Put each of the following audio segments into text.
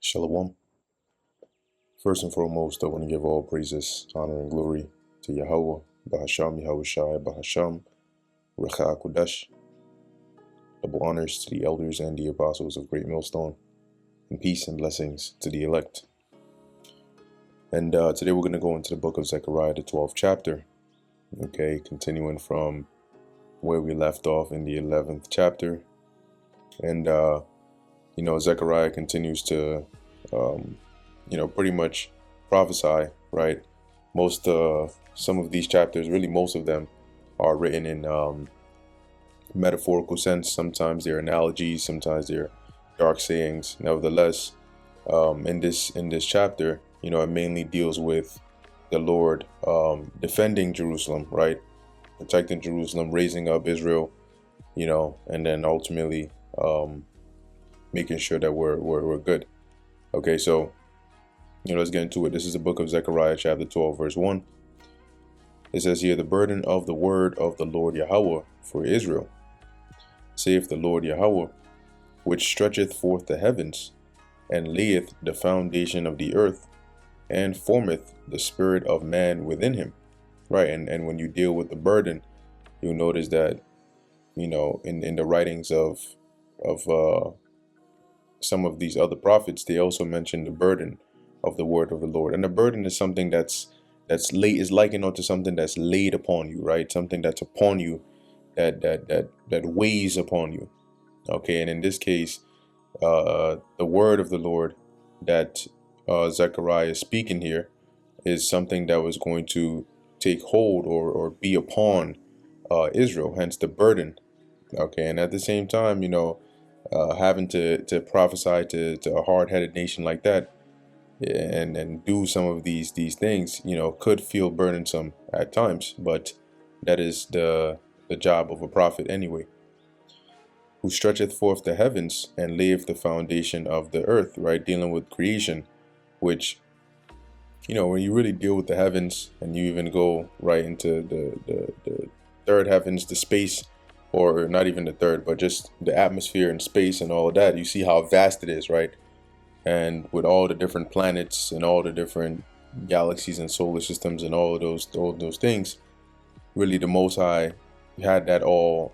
Shalom. First and foremost, I want to give all praises, honor, and glory to Yahweh, Bahasham, Yahweh Shai, Bahasham, Recha Kodesh. Double honors to the elders and the apostles of Great Millstone, and peace and blessings to the elect. And today we're going to go into the book of Zechariah, the 12th chapter. Okay, continuing from where we left off in the 11th chapter. And, Zechariah continues to pretty much prophesy, right? Some of these chapters, really most of them, are written in metaphorical sense. Sometimes they're analogies, sometimes they're dark sayings. Nevertheless, in this chapter, it mainly deals with the Lord defending Jerusalem, right? Protecting Jerusalem, raising up Israel, and then ultimately making sure that we're good. Okay, so let's get into it. This is the book of Zechariah chapter 12 verse 1. It says here, the burden of the word of the Lord Yahweh for Israel, saith the Lord Yahweh, which stretcheth forth the heavens, and layeth the foundation of the earth, and formeth the spirit of man within him. Right, and when you deal with the burden, you'll notice that, in the writings of some of these other prophets, they also mention the burden of the word of the Lord. And the burden is something that's likened unto something that's laid upon you, right? Something that's upon you, that weighs upon you. Okay, and in this case, the word of the Lord that Zechariah is speaking here is something that was going to take hold or be upon Israel, hence the burden. Okay, and at the same time, having to prophesy to a hard-headed nation like that, and do some of these things, could feel burdensome at times, but that is the job of a prophet anyway. Who stretcheth forth the heavens and layeth the foundation of the earth, right? Dealing with creation, which, when you really deal with the heavens and you even go right into the third heavens, the space, or not even the third, but just the atmosphere and space and all of that, you see how vast it is, right? And with all the different planets and all the different galaxies and solar systems and all those things, really the Most High had that all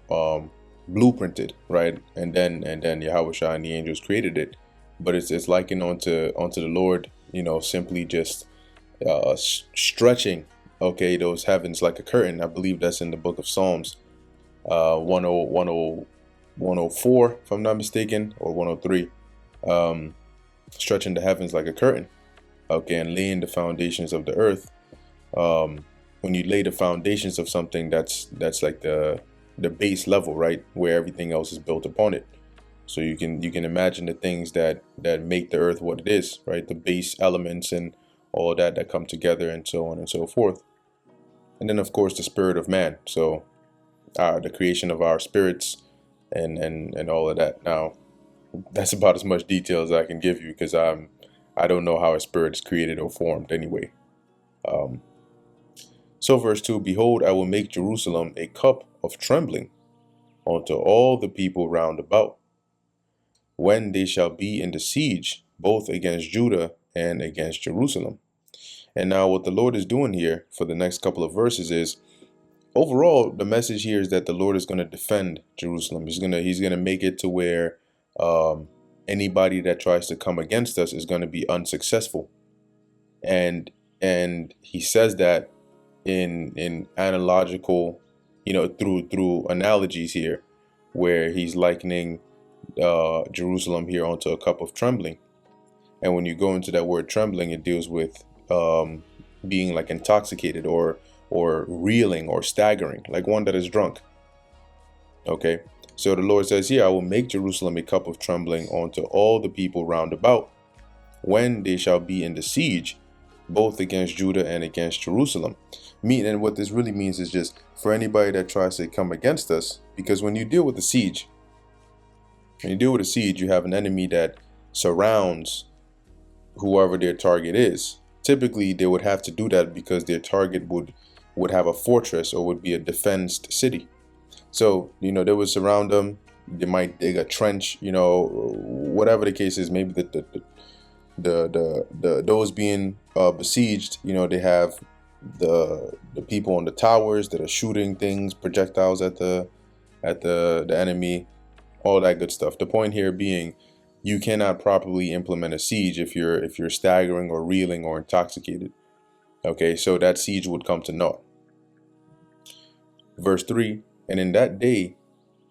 blueprinted, right? And then Yahweh Shai and the angels created it. But it's likened onto the Lord, simply just stretching, okay, those heavens like a curtain. I believe that's in the book of Psalms 104, if I'm not mistaken, or 103. Stretching the heavens like a curtain, okay, and laying the foundations of the earth. When you lay the foundations of something, that's like the base level, right, where everything else is built upon it. So you can imagine the things that make the earth what it is, right? The base elements and all that come together, and so on and so forth. And then of course the spirit of man, so the creation of our spirits and all of that. Now, that's about as much detail as I can give you, because I don't know how a spirit is created or formed anyway. So verse 2, behold, I will make Jerusalem a cup of trembling unto all the people round about, when they shall be in the siege, both against Judah and against Jerusalem. And now what the Lord is doing here for the next couple of verses is, overall, the message here is that the Lord is going to defend Jerusalem. He's gonna make it to where anybody that tries to come against us is going to be unsuccessful. And he says that in analogical, through analogies here, where he's likening Jerusalem here onto a cup of trembling. And when you go into that word trembling, it deals with being like intoxicated or reeling or staggering, like one that is drunk. Okay, so the Lord says here, I will make Jerusalem a cup of trembling unto all the people round about, when they shall be in the siege, both against Judah and against Jerusalem. And what this really means is just for anybody that tries to come against us, because when you deal with a siege, you have an enemy that surrounds whoever their target is. Typically, they would have to do that because their target would have a fortress or would be a defensed city. So, they would surround them. They might dig a trench, whatever the case is. Maybe those being besieged, you know, they have the people on the towers that are shooting things, projectiles at the enemy, all that good stuff. The point here being, you cannot properly implement a siege if you're staggering or reeling or intoxicated. Okay, so that siege would come to naught. Verse 3, and in that day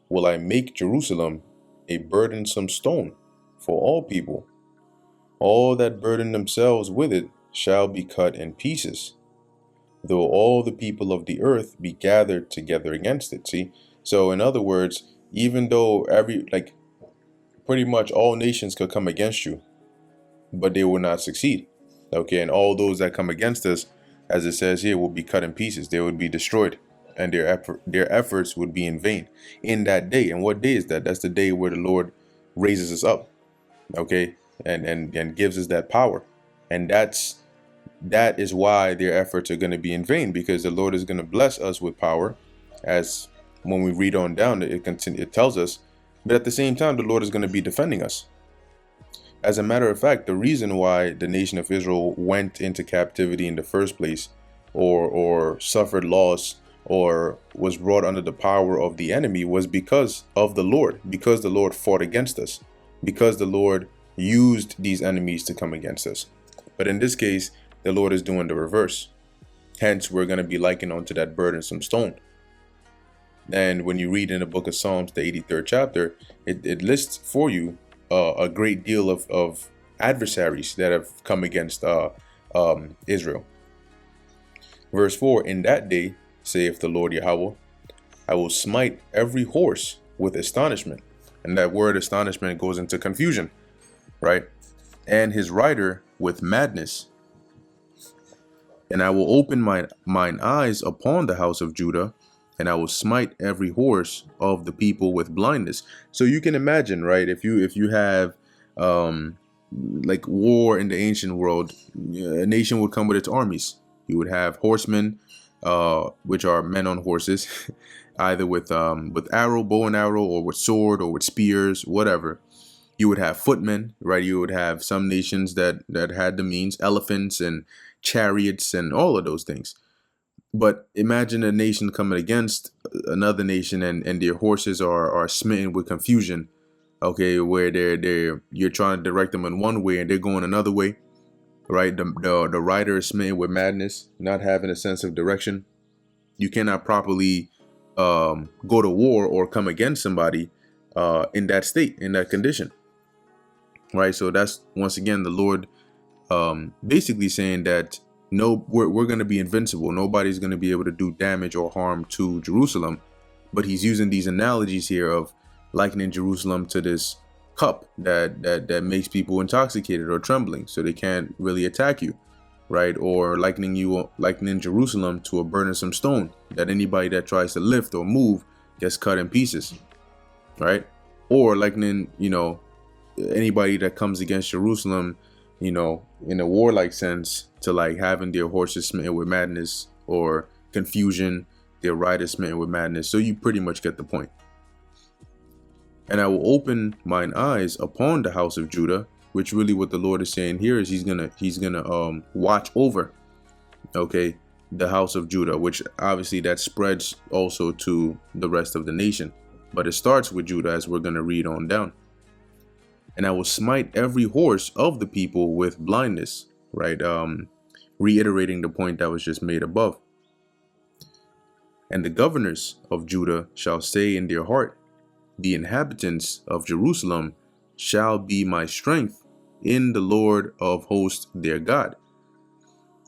will I make Jerusalem a burdensome stone for all people. All that burden themselves with it shall be cut in pieces, though all the people of the earth be gathered together against it. See? So in other words, even though pretty much all nations could come against you, but they will not succeed. Okay, and all those that come against us, as it says here, will be cut in pieces. They would be destroyed, and their efforts would be in vain in that day. And what day is that? That's the day where the Lord raises us up, okay, and gives us that power. And that is why their efforts are going to be in vain, because the Lord is going to bless us with power, as when we read on down, it tells us. But at the same time, the Lord is going to be defending us. As a matter of fact, the reason why the nation of Israel went into captivity in the first place, or suffered loss, or was brought under the power of the enemy, was because of the Lord, because the Lord fought against us, because the Lord used these enemies to come against us. But in this case, the Lord is doing the reverse. Hence, we're going to be likened unto that burdensome stone. And when you read in the book of Psalms, the 83rd chapter, it lists for you a great deal of adversaries that have come against Israel. Verse 4, in that day, saith the Lord Yahweh, I will smite every horse with astonishment. And that word astonishment goes into confusion, right? And his rider with madness. And I will open mine eyes upon the house of Judah, and I will smite every horse of the people with blindness. So you can imagine, right? If you have like war in the ancient world, a nation would come with its armies. You would have horsemen, which are men on horses, either with arrow, bow and arrow, or with sword, or with spears, whatever. You would have footmen, right? You would have some nations that had the means, elephants and chariots and all of those things. But imagine a nation coming against another nation, and their horses are smitten with confusion, okay, where you're trying to direct them in one way and they're going another way, right? The rider is smitten with madness, not having a sense of direction. You cannot properly go to war or come against somebody in that state, in that condition, right? So that's, once again, the Lord basically saying that no, we're going to be invincible. Nobody's going to be able to do damage or harm to Jerusalem. But he's using these analogies here of likening Jerusalem to this cup that makes people intoxicated or trembling, so they can't really attack you, right? Or likening Jerusalem to a burdensome stone that anybody that tries to lift or move gets cut in pieces, right? Or likening, anybody that comes against Jerusalem, in a warlike sense, to like having their horses smitten with madness or confusion, their riders smitten with madness. So you pretty much get the point. And I will open mine eyes upon the house of Judah, which really what the Lord is saying here is he's gonna watch over, okay, the house of Judah, which obviously that spreads also to the rest of the nation, but it starts with Judah, as we're gonna read on down. And I will smite every horse of the people with blindness, right? Reiterating the point that was just made above. And the governors of Judah shall say in their heart, the inhabitants of Jerusalem shall be my strength in the Lord of hosts their God.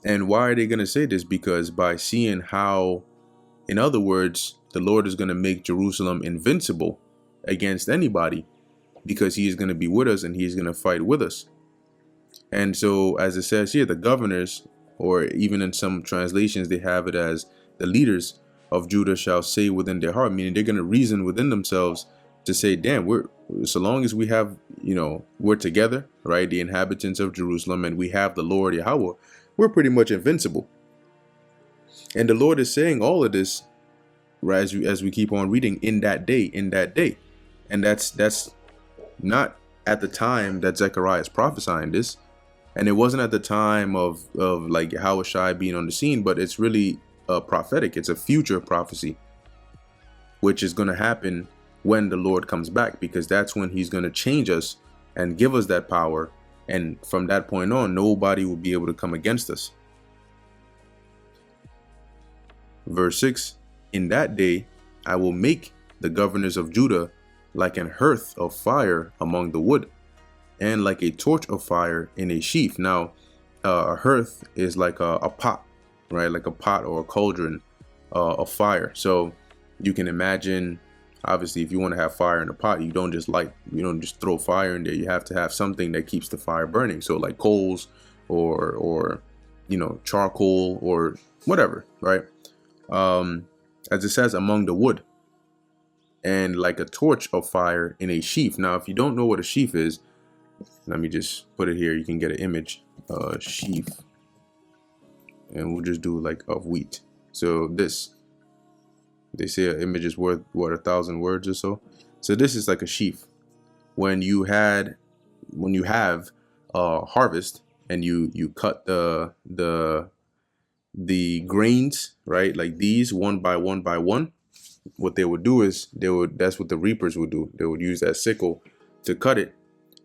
And why are they going to say this? Because by seeing how, in other words, the Lord is going to make Jerusalem invincible against anybody, because he is going to be with us and he is going to fight with us. And so, as it says here, the governors, or even in some translations, they have it as the leaders of Judah shall say within their heart, meaning they're going to reason within themselves to say, damn, so long as we have, we're together, right? The inhabitants of Jerusalem, and we have the Lord Yahweh, we're pretty much invincible. And the Lord is saying all of this, right, as we keep on reading, in that day. And that's not at the time that Zechariah is prophesying this. And it wasn't at the time of like Yahushua being on the scene, but it's really prophetic. It's a future prophecy, which is going to happen when the Lord comes back, because that's when he's going to change us and give us that power. And from that point on, nobody will be able to come against us. Verse 6, in that day, I will make the governors of Judah like an hearth of fire among the wood, and like a torch of fire in a sheaf. Now, a hearth is like a pot, right? Like a pot or a cauldron of fire. So you can imagine, obviously, if you want to have fire in a pot, you don't just throw fire in there. You have to have something that keeps the fire burning. So like coals or charcoal or whatever, right? As it says, among the wood, and like a torch of fire in a sheaf. Now, if you don't know what a sheaf is, let me just put it here. You can get an image, sheaf, and we'll just do like of wheat. So this, they say an image is worth what, 1,000 words or so. So this is like a sheaf. When you have harvest and you cut the grains, right, like these one by one, what they would do is that's what the reapers would do. They would use that sickle to cut it,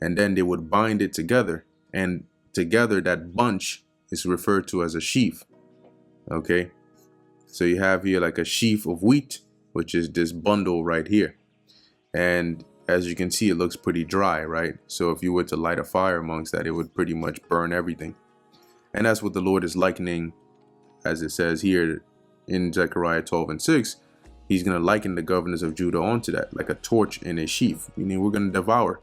and then they would bind it together, and together that bunch is referred to as a sheaf. Okay, so you have here like a sheaf of wheat, which is this bundle right here, and as you can see, it looks pretty dry, right? So if you were to light a fire amongst that, it would pretty much burn everything. And that's what the Lord is likening, as it says here in Zechariah 12:6. He's going to liken the governors of Judah onto that, like a torch in a sheaf, meaning we're going to devour.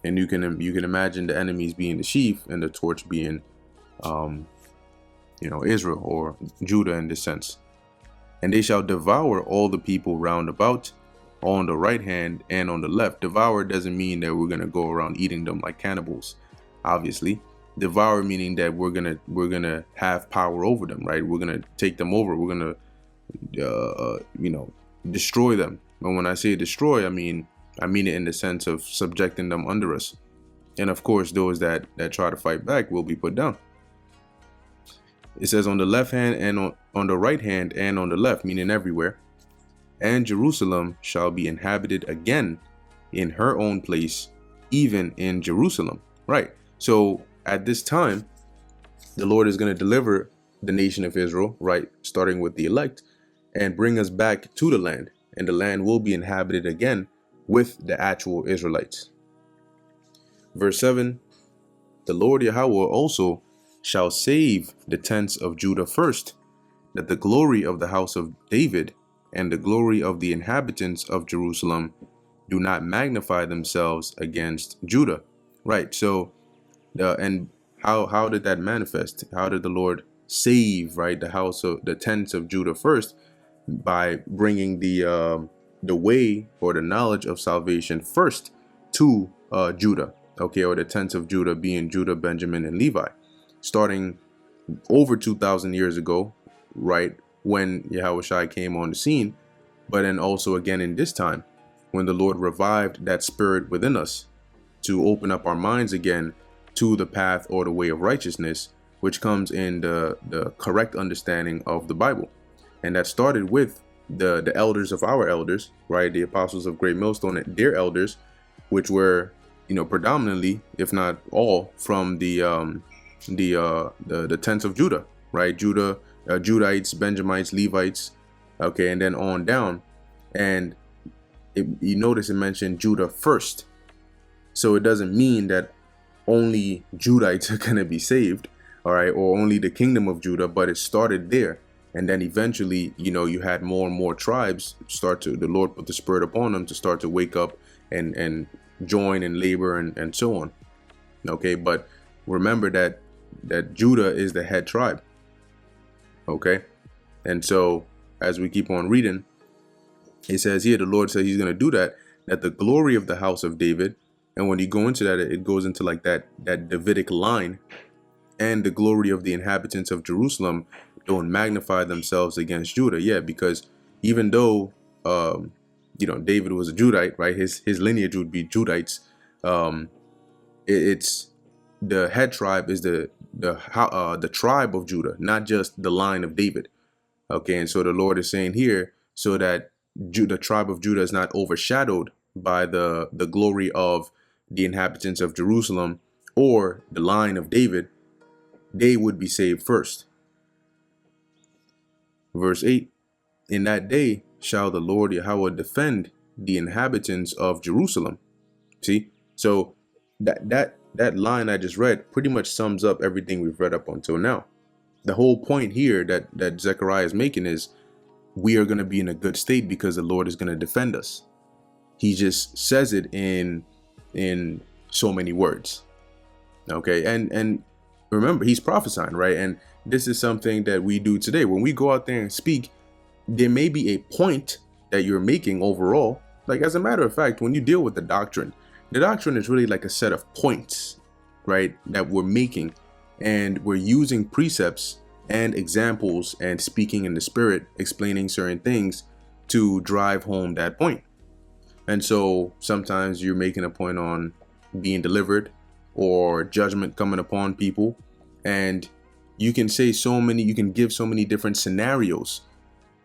And you can imagine the enemies being the sheaf and the torch being, Israel or Judah in this sense. And they shall devour all the people round about, on the right hand and on the left. Devour doesn't mean that we're going to go around eating them like cannibals, obviously. Devour meaning that we're gonna have power over them, right? We're gonna take them over. We're gonna destroy them. But when I say destroy, I mean it in the sense of subjecting them under us. And of course, those that try to fight back will be put down. It says on the left hand and on the right hand and on the left, meaning everywhere. And Jerusalem shall be inhabited again in her own place, even in Jerusalem. Right. So at this time, the Lord is going to deliver the nation of Israel, right, starting with the elect, and bring us back to the land. And the land will be inhabited again with the actual Israelites. Verse 7, the Lord Yahweh also shall save the tents of Judah first, that the glory of the house of David and the glory of the inhabitants of Jerusalem do not magnify themselves against Judah. Right. So, and how did that manifest? How did the Lord save, right, the tents of Judah first? By bringing the way or the knowledge of salvation first to Judah, okay, or the tents of Judah being Judah, Benjamin, and Levi, starting over 2,000 years ago, right, when Yahushua came on the scene, but then also again in this time, when the Lord revived that spirit within us to open up our minds again to the path or the way of righteousness, which comes in the correct understanding of the Bible. And that started with the elders of our elders, right? The apostles of Great Millstone and their elders, which were, predominantly, if not all, from the tents of Judah, right? Judahites, Benjamites, Levites, okay, and then on down. And you notice it mentioned Judah first. So it doesn't mean that only Judites are going to be saved, all right, or only the kingdom of Judah, but it started there. And then eventually, you had more and more tribes the Lord put the spirit upon them to start to wake up and join and labor and so on. Okay, but remember that Judah is the head tribe. Okay, and so as we keep on reading, it says here, the Lord says he's going to do that the glory of the house of David, and when you go into that, it goes into like that Davidic line, and the glory of the inhabitants of Jerusalem don't magnify themselves against Judah. Yeah, because even though David was a Judite, right? His lineage would be Judites. It's the head tribe is the tribe of Judah, not just the line of David. Okay, and so the Lord is saying here, so that the tribe of Judah is not overshadowed by the glory of the inhabitants of Jerusalem or the line of David, they would be saved first. Verse 8, in that day shall the Lord Yahweh defend the inhabitants of Jerusalem. See, so that line I just read pretty much sums up everything we've read up until now. The whole point here that Zechariah is making is we are going to be in a good state because the Lord is going to defend us. He just says it in so many words. Okay, and remember, he's prophesying, right? And this is something that we do today. When we go out there and speak, there may be a point that you're making overall. Like, as a matter of fact, when you deal with the doctrine is really like a set of points, right, that we're making, and we're using precepts and examples and speaking in the spirit, explaining certain things to drive home that point. And so sometimes you're making a point on being delivered or judgment coming upon people, and you can say you can give so many different scenarios,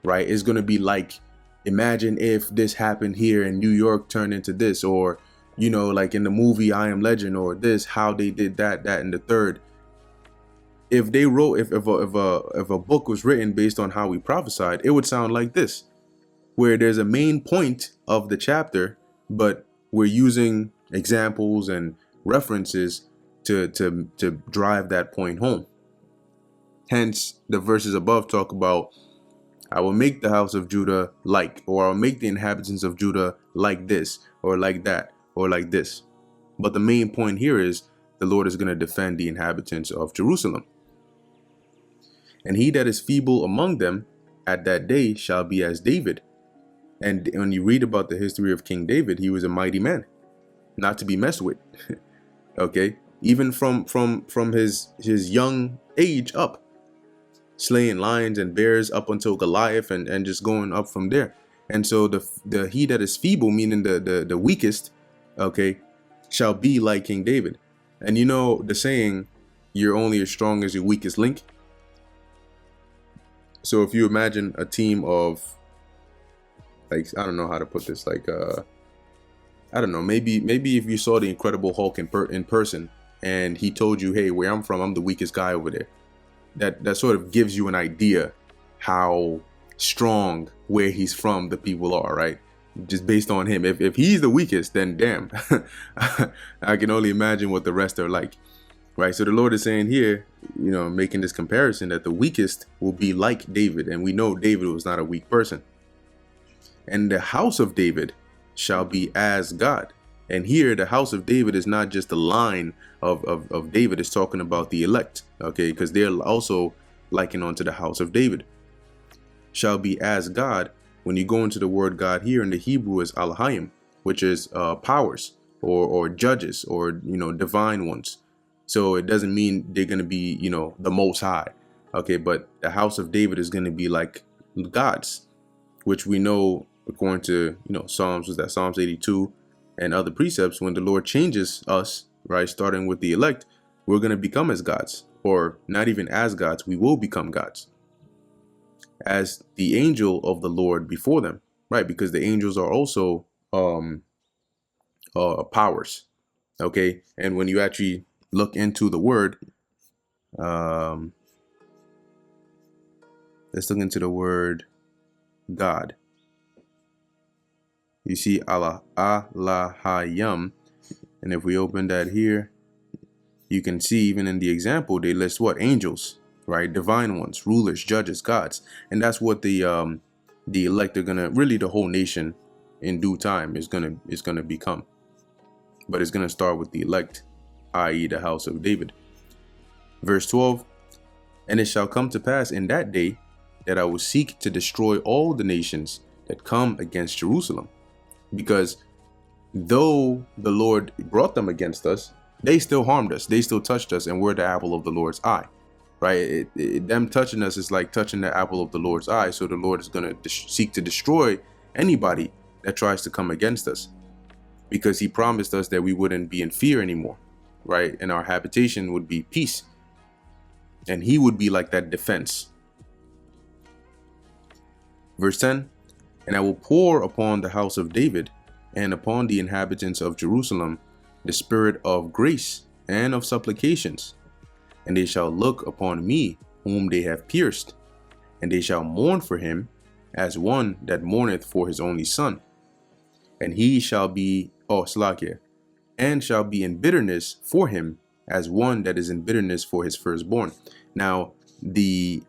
right? It's going to be like, imagine if this happened here in New York turned into this, or, you know, like in the movie I Am Legend, or this, how they did that, and the third. If they wrote, if a book was written based on how we prophesied, it would sound like this, where there's a main point of the chapter, but we're using examples and references to drive that point home. Hence, the verses above talk about, I will make the house of Judah like, or I'll make the inhabitants of Judah like this, or like that, or like this. But the main point here is the Lord is going to defend the inhabitants of Jerusalem. And he that is feeble among them at that day shall be as David. And when you read about the history of King David, he was a mighty man, not to be messed with. Okay, even from his young age up, slaying lions and bears up until Goliath, and just going up from there. And so the he that is feeble, meaning the weakest, okay, shall be like King David. And you know the saying, you're only as strong as your weakest link. So if you imagine a team of, like, I don't know how to put this, like, I don't know, maybe if you saw the Incredible Hulk in person, and he told you, hey, where I'm from, I'm the weakest guy over there. That sort of gives you an idea how strong where he's from the people are, right? Just based on him. If he's the weakest, then damn, I can only imagine what the rest are like. Right, so the Lord is saying here, you know, making this comparison, that the weakest will be like David, and we know David was not a weak person. And the house of David shall be as God. And here, the house of David is not just the line of David, it's talking about the elect, okay, because they're also likened onto the house of David. Shall be as God. When you go into the word God here in the Hebrew is Alhaim, which is powers or judges, or, you know, divine ones. So it doesn't mean they're going to be, you know, the most high. Okay, but the house of David is going to be like God's, which we know according to, you know, Psalms 82 and other precepts. When the Lord changes us, right, starting with the elect, we're going to become as gods, or not even as gods, we will become gods, as the angel of the Lord before them, right? Because the angels are also powers. Okay, and when you actually look into the word, let's look into the word God. You see Alahayam, and if we open that here, you can see even in the example they list what? Angels, right? Divine ones, rulers, judges, gods. And that's what the elect are gonna, really the whole nation in due time is gonna become. But it's gonna start with the elect, i.e. the house of David. Verse 12, and it shall come to pass in that day that I will seek to destroy all the nations that come against Jerusalem. Because though the Lord brought them against us, they still harmed us, they still touched us, and we're the apple of the Lord's eye, right? Them touching us is like touching the apple of the Lord's eye. So the Lord is going to seek to destroy anybody that tries to come against us, because he promised us that we wouldn't be in fear anymore. right? And our habitation would be peace. And he would be like that defense. Verse 10, and I will pour upon the house of David and upon the inhabitants of Jerusalem the spirit of grace and of supplications. And they shall look upon me whom they have pierced, and they shall mourn for him as one that mourneth for his only son. And he shall be, Slakia, and shall be in bitterness for him as one that is in bitterness for his firstborn. Now, the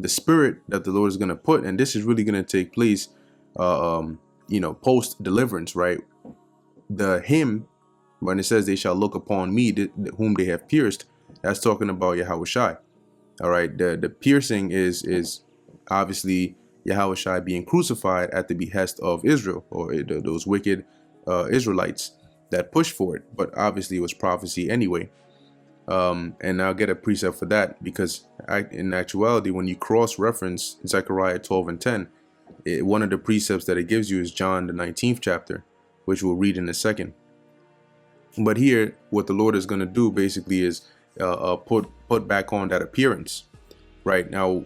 spirit that the Lord is going to put, and this is really going to take place, post deliverance, right? The him, when it says they shall look upon me, whom they have pierced, that's talking about Yahushai. All right, the piercing is obviously Yahushai being crucified at the behest of Israel, or those wicked Israelites that pushed for it. But obviously it was prophecy anyway. And I'll get a precept for that, because in actuality, when you cross-reference Zechariah 12 and 10, one of the precepts that it gives you is John the 19th chapter, which we'll read in a second. But here, what the Lord is going to do basically is put back on that appearance. Right now,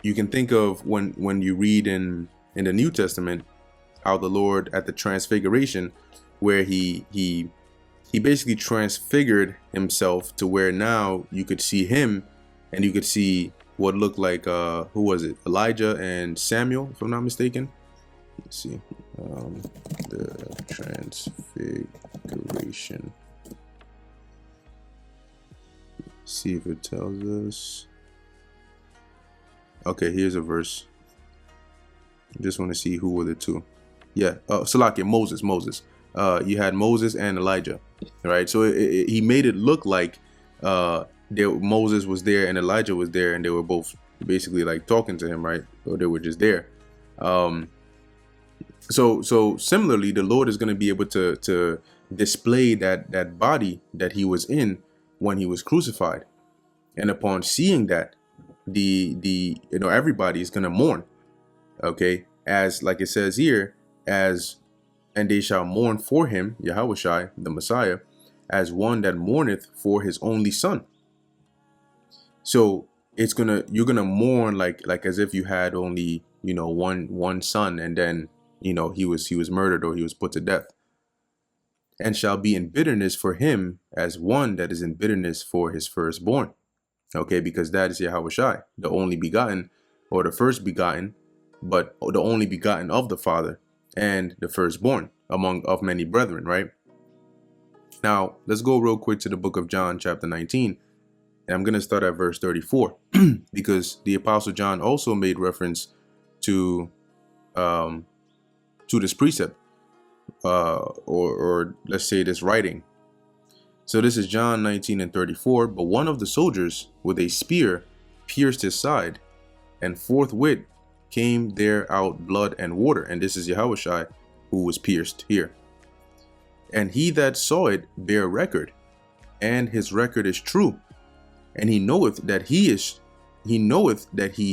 you can think of when you read in the New Testament how the Lord at the Transfiguration, where he basically transfigured himself to where now you could see him, and you could see what looked like who was it, Elijah and Samuel, if I'm not mistaken. Let's see, the Transfiguration. See if it tells us. Okay, here's a verse. I just want to see who were the two. Yeah, Salakia, Moses. You had Moses and Elijah, right? So he made it look like Moses was there and Elijah was there, and they were both basically like talking to him, right? Or they were just there. So similarly, the Lord is going to be able to display that body that he was in when he was crucified, and upon seeing that, everybody is going to mourn. Okay, as like it says here, and they shall mourn for him, Yahushai, the Messiah, as one that mourneth for his only son. So you're gonna mourn like as if you had only one son, and then he was murdered or he was put to death, and shall be in bitterness for him as one that is in bitterness for his firstborn. Okay, because that is Yahushai, the only begotten, or the first begotten, but the only begotten of the Father, and the firstborn of many brethren, right? Now, let's go real quick to the book of John, chapter 19. And I'm going to start at verse 34, because the Apostle John also made reference to this precept, or let's say this writing. So this is John 19 and 34. But one of the soldiers with a spear pierced his side, and forthwith came there out blood and water. And this is Yahushai who was pierced here. And he that saw it bare record, and his record is true. And he knoweth that he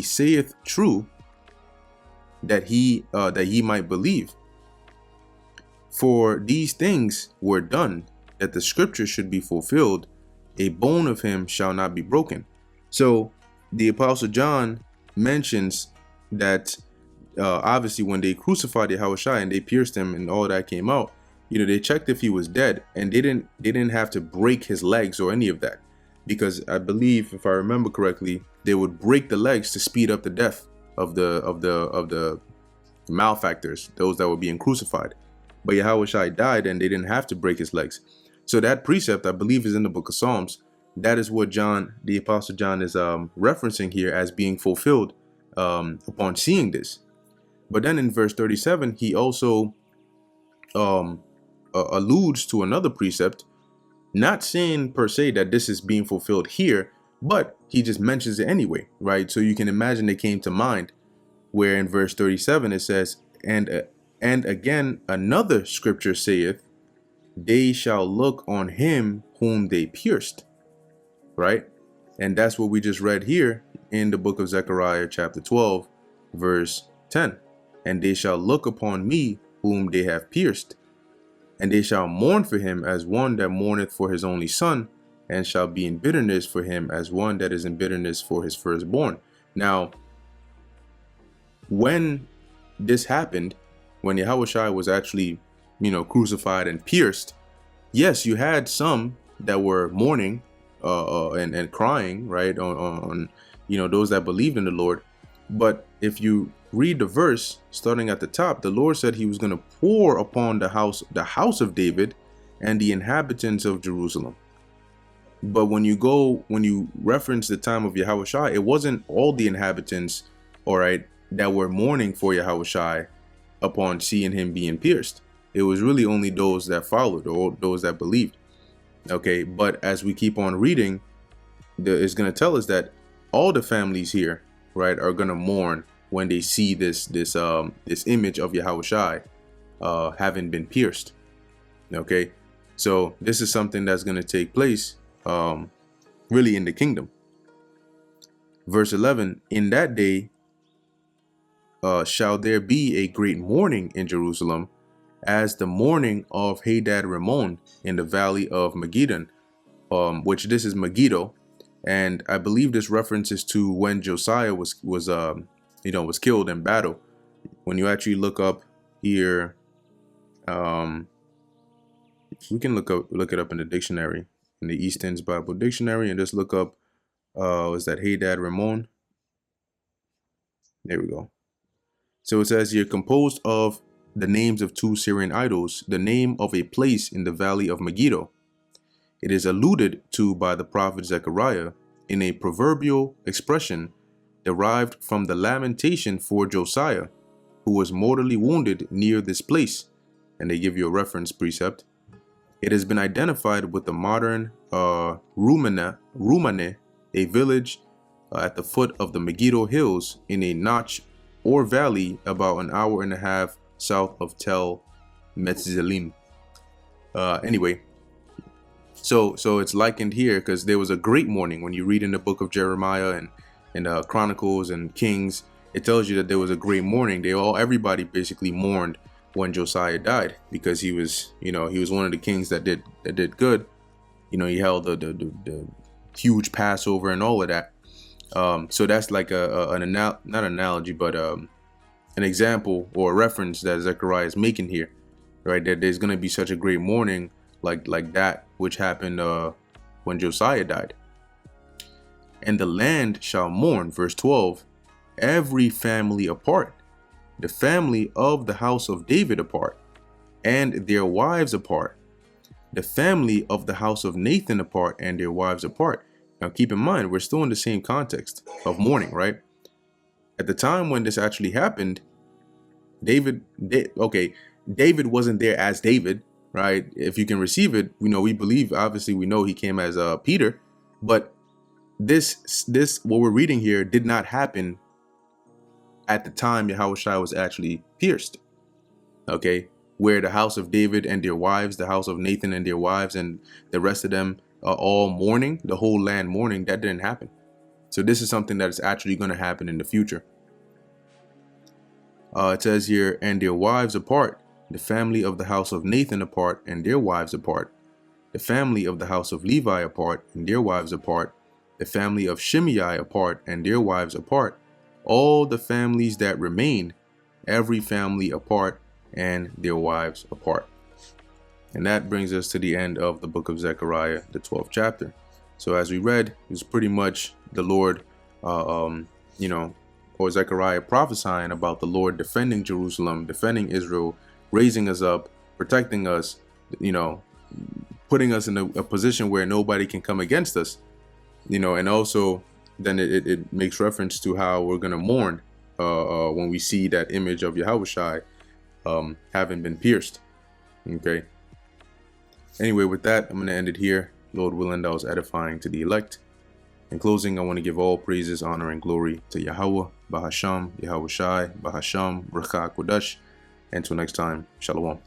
saith true, that ye might believe. For these things were done, that the scripture should be fulfilled, a bone of him shall not be broken. So the Apostle John mentions that obviously when they crucified Yahushua and they pierced him and all that came out, they checked if he was dead, and they didn't have to break his legs or any of that, because I believe, if I remember correctly, they would break the legs to speed up the death of the malefactors, those that were being crucified. But Yahushua died, and they didn't have to break his legs. So that precept, I believe, is in the book of Psalms. That is what the Apostle John is referencing here as being fulfilled upon seeing this. But then in verse 37, he also alludes to another precept, not saying per se that this is being fulfilled here, but he just mentions it anyway, right? So you can imagine it came to mind, where in verse 37 it says, and again another scripture saith, they shall look on him whom they pierced, right? And that's what we just read here in the book of Zechariah chapter 12 verse 10. And they shall look upon me whom they have pierced, And they shall mourn for him as one that mourneth for his only son, and shall be in bitterness for him as one that is in bitterness for his firstborn. Now, when this happened, when Yahushua was actually, crucified and pierced, yes, you had some that were mourning and crying, right, on those that believed in the Lord. But if you read the verse starting at the top, the Lord said he was going to pour upon the house of David and the inhabitants of Jerusalem. But when you reference the time of Yahushua, it wasn't all the inhabitants, all right, that were mourning for Yahushua upon seeing him being pierced. It was really only those that followed, or those that believed. Okay, but as we keep on reading, it's going to tell us that all the families here, right, are going to mourn when they see this image of Yahushua having been pierced. Okay, so this is something that's going to take place really in the kingdom. Verse 11, in that day shall there be a great mourning in Jerusalem, as the mourning of Hadad Ramon in the valley of Megiddo, which this is Megiddo, and I believe this references to when Josiah was killed in battle. When you actually look up here, we can look it up in the dictionary, in the Easton's Bible Dictionary, and just look up is that Hadad Ramon? There we go. So it says here, composed of the names of 2 Syrian idols, the name of a place in the valley of Megiddo. It is alluded to by the prophet Zechariah in a proverbial expression derived from the lamentation for Josiah, who was mortally wounded near this place. And they give you a reference precept. It has been identified with the modern Rumane, a village at the foot of the Megiddo Hills in a notch or valley about an hour and a half south of Tel Metzelim. Anyway, so it's likened here because there was a great mourning. When you read in the book of Jeremiah and Chronicles and Kings, it tells you that there was a great mourning. Everybody basically mourned when Josiah died, because he was one of the kings that did good. He held the huge Passover and all of that. So that's like not an analogy, but an example or a reference that Zechariah is making here, right? That there's going to be such a great mourning like that which happened when Josiah died. And the land shall mourn, verse 12, every family apart, the family of the house of David apart, and their wives apart, the family of the house of Nathan apart, and their wives apart. Now keep in mind, we're still in the same context of mourning, right? At the time when this actually happened, David wasn't there as David, right? If you can receive it, we believe, obviously we know he came as Peter, but this what we're reading here did not happen at the time Yahushua was actually pierced. Okay, where the house of David and their wives, the house of Nathan and their wives, and the rest of them are all mourning, the whole land mourning, that didn't happen. So this is something that is actually going to happen in the future. It says here, and their wives apart, the family of the house of Nathan apart, and their wives apart, the family of the house of Levi apart, and their wives apart, the family of Shimei apart, and their wives apart, all the families that remain, every family apart, and their wives apart. And that brings us to the end of the book of Zechariah, the 12th chapter. So as we read, it was pretty much the Lord, or Zechariah prophesying about the Lord defending Jerusalem, defending Israel, raising us up, protecting us, putting us in a position where nobody can come against us, and also then it makes reference to how we're going to mourn when we see that image of Yahushua having been pierced. Okay. Anyway, with that, I'm going to end it here. Lord willing, that was edifying to the elect. In closing, I want to give all praises, honor, and glory to Yahweh, Bahasham, Yahushai, Bahasham, Rakha Kodash. Until next time, Shalom.